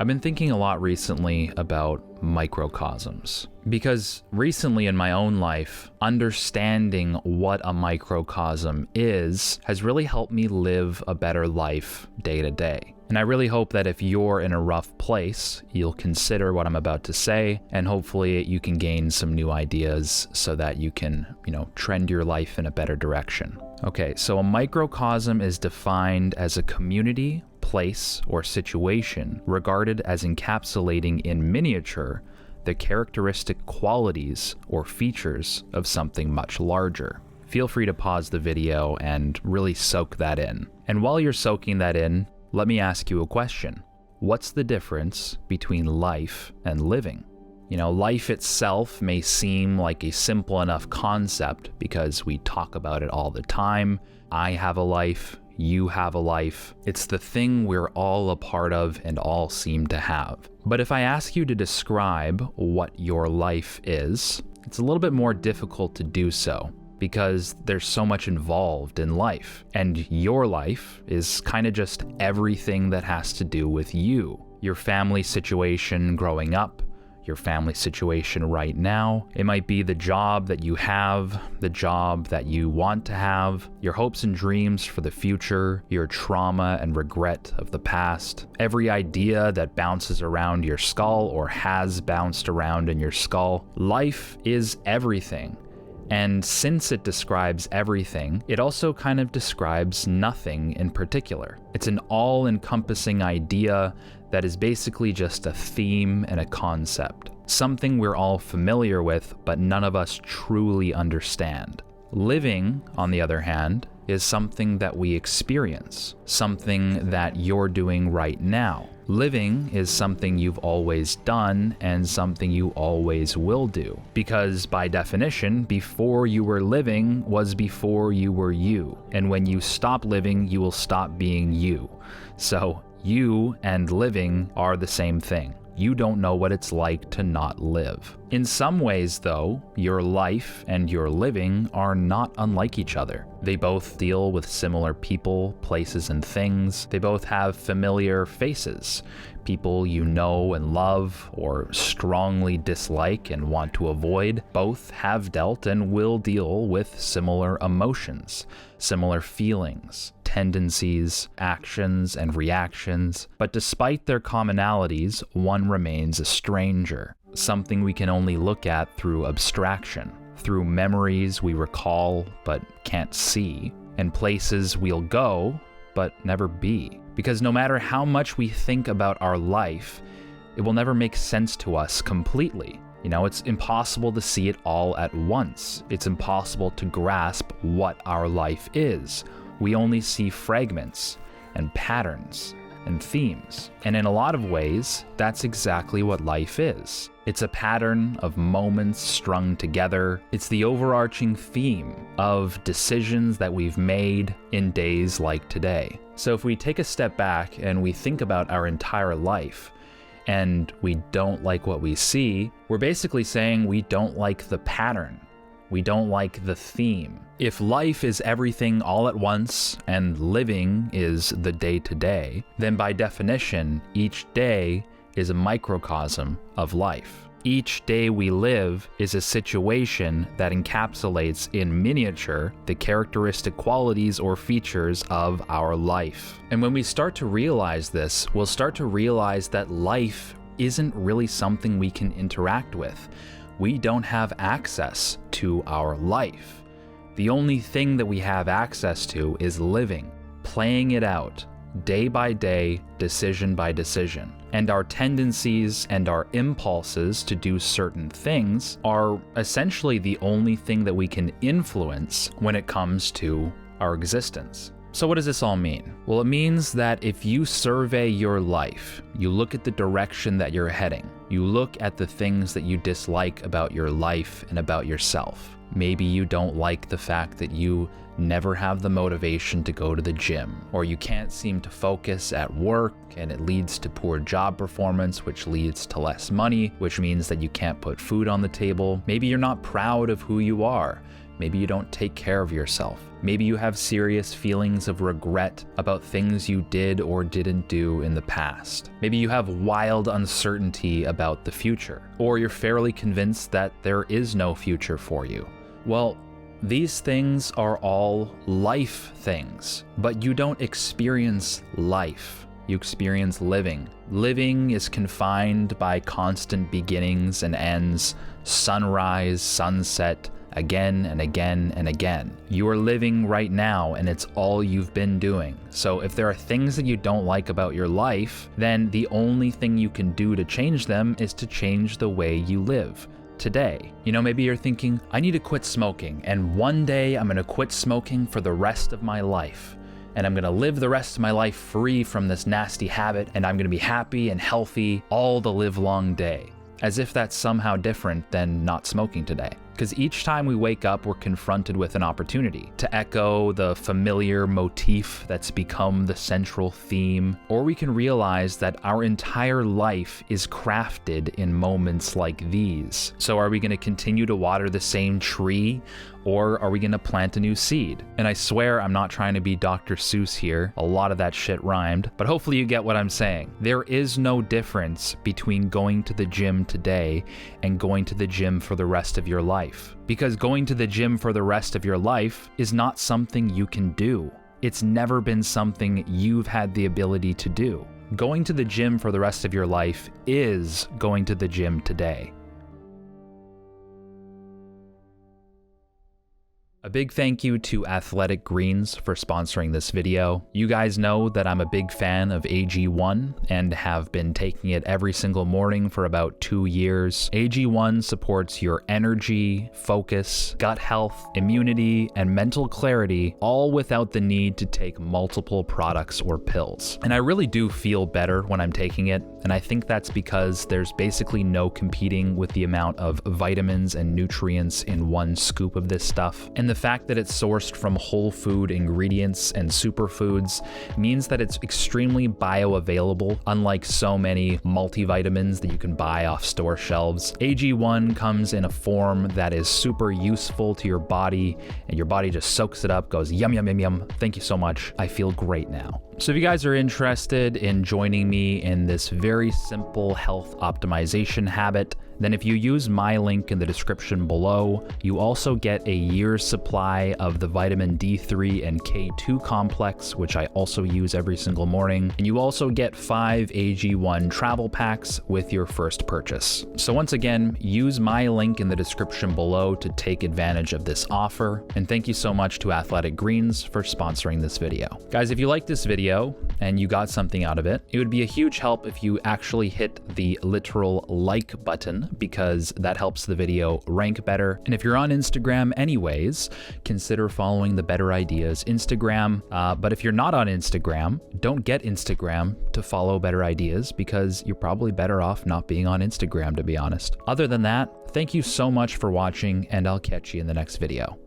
I've been thinking a lot recently about microcosms, because recently in my own life, understanding what a microcosm is has really helped me live a better life day to day. And I really hope that if you're in a rough place, you'll consider what I'm about to say, and hopefully you can gain some new ideas so that you can, trend your life in a better direction. Okay, so a microcosm is defined as a community, place, or situation regarded as encapsulating in miniature the characteristic qualities or features of something much larger. Feel free to pause the video and really soak that in. And while you're soaking that in, let me ask you a question. What's the difference between life and living? Life itself may seem like a simple enough concept because we talk about it all the time. I have a life, you have a life. It's the thing we're all a part of and all seem to have. But if I ask you to describe what your life is, it's a little bit more difficult to do so because there's so much involved in life. And your life is kind of just everything that has to do with you. Your family situation growing up, your family situation right now. It might be the job that you have, the job that you want to have, your hopes and dreams for the future, your trauma and regret of the past, every idea that bounces around your skull or has bounced around in your skull. Life is everything. And since it describes everything, it also kind of describes nothing in particular. It's an all-encompassing idea that is basically just a theme and a concept, something we're all familiar with, but none of us truly understand. Living, on the other hand, is something that we experience, something that you're doing right now. Living is something you've always done and something you always will do. Because by definition, before you were living was before you were you. And when you stop living, you will stop being you. So you and living are the same thing. You don't know what it's like to not live. In some ways, though, your life and your living are not unlike each other. They both deal with similar people, places, and things. They both have familiar faces, people you know and love or strongly dislike and want to avoid. Both have dealt and will deal with similar emotions, similar feelings, tendencies, actions, and reactions. But despite their commonalities, one remains a stranger, something we can only look at through abstraction, through memories we recall but can't see, and places we'll go but never be. Because no matter how much we think about our life, it will never make sense to us completely. It's impossible to see it all at once. It's impossible to grasp what our life is. We only see fragments and patterns and themes. And in a lot of ways, that's exactly what life is. It's a pattern of moments strung together. It's the overarching theme of decisions that we've made in days like today. So if we take a step back and we think about our entire life, and we don't like what we see, we're basically saying we don't like the pattern. We don't like the theme. If life is everything all at once and living is the day-to-day, then by definition, each day is a microcosm of life. Each day we live is a situation that encapsulates in miniature the characteristic qualities or features of our life. And when we start to realize this, we'll start to realize that life isn't really something we can interact with. We don't have access to our life. The only thing that we have access to is living, playing it out, day by day, decision by decision. And our tendencies and our impulses to do certain things are essentially the only thing that we can influence when it comes to our existence. So what does this all mean? Well, it means that if you survey your life, you look at the direction that you're heading, you look at the things that you dislike about your life and about yourself. Maybe you don't like the fact that you never have the motivation to go to the gym, or you can't seem to focus at work and it leads to poor job performance, which leads to less money, which means that you can't put food on the table. Maybe you're not proud of who you are. Maybe you don't take care of yourself. Maybe you have serious feelings of regret about things you did or didn't do in the past. Maybe you have wild uncertainty about the future, or you're fairly convinced that there is no future for you. Well, these things are all life things, but you don't experience life. You experience living. Living is confined by constant beginnings and ends, sunrise, sunset, again and again and again. You are living right now, and it's all you've been doing. So if there are things that you don't like about your life, then the only thing you can do to change them is to change the way you live today. You know, maybe you're thinking, I need to quit smoking, and one day I'm gonna quit smoking for the rest of my life. And I'm gonna live the rest of my life free from this nasty habit, and I'm gonna be happy and healthy all the live long day. As if that's somehow different than not smoking today. Because each time we wake up, we're confronted with an opportunity to echo the familiar motif that's become the central theme, or we can realize that our entire life is crafted in moments like these. So are we going to continue to water the same tree, or are we going to plant a new seed? And I swear I'm not trying to be Dr. Seuss here. A lot of that shit rhymed, but hopefully you get what I'm saying. There is no difference between going to the gym today and going to the gym for the rest of your life. Because going to the gym for the rest of your life is not something you can do. It's never been something you've had the ability to do. Going to the gym for the rest of your life is going to the gym today. A big thank you to Athletic Greens for sponsoring this video. You guys know that I'm a big fan of AG1 and have been taking it every single morning for about 2 years. AG1 supports your energy, focus, gut health, immunity, and mental clarity, all without the need to take multiple products or pills. And I really do feel better when I'm taking it, and I think that's because there's basically no competing with the amount of vitamins and nutrients in one scoop of this stuff. And the fact that it's sourced from whole food ingredients and superfoods means that it's extremely bioavailable, unlike so many multivitamins that you can buy off store shelves. AG1 comes in a form that is super useful to your body, and your body just soaks it up, goes yum, yum, yum, yum. Thank you so much. I feel great now. So if you guys are interested in joining me in this very simple health optimization habit, then if you use my link in the description below, you also get a year's supply of the vitamin D3 and K2 complex, which I also use every single morning. And you also get 5 AG1 travel packs with your first purchase. So once again, use my link in the description below to take advantage of this offer. And thank you so much to Athletic Greens for sponsoring this video. Guys, if you like this video and you got something out of it, it would be a huge help if you actually hit the literal like button, because that helps the video rank better. And if you're on Instagram anyways, consider following the Better Ideas Instagram. But if you're not on Instagram, don't get Instagram to follow Better Ideas, because you're probably better off not being on Instagram, to be honest. Other than that, thank you so much for watching, and I'll catch you in the next video.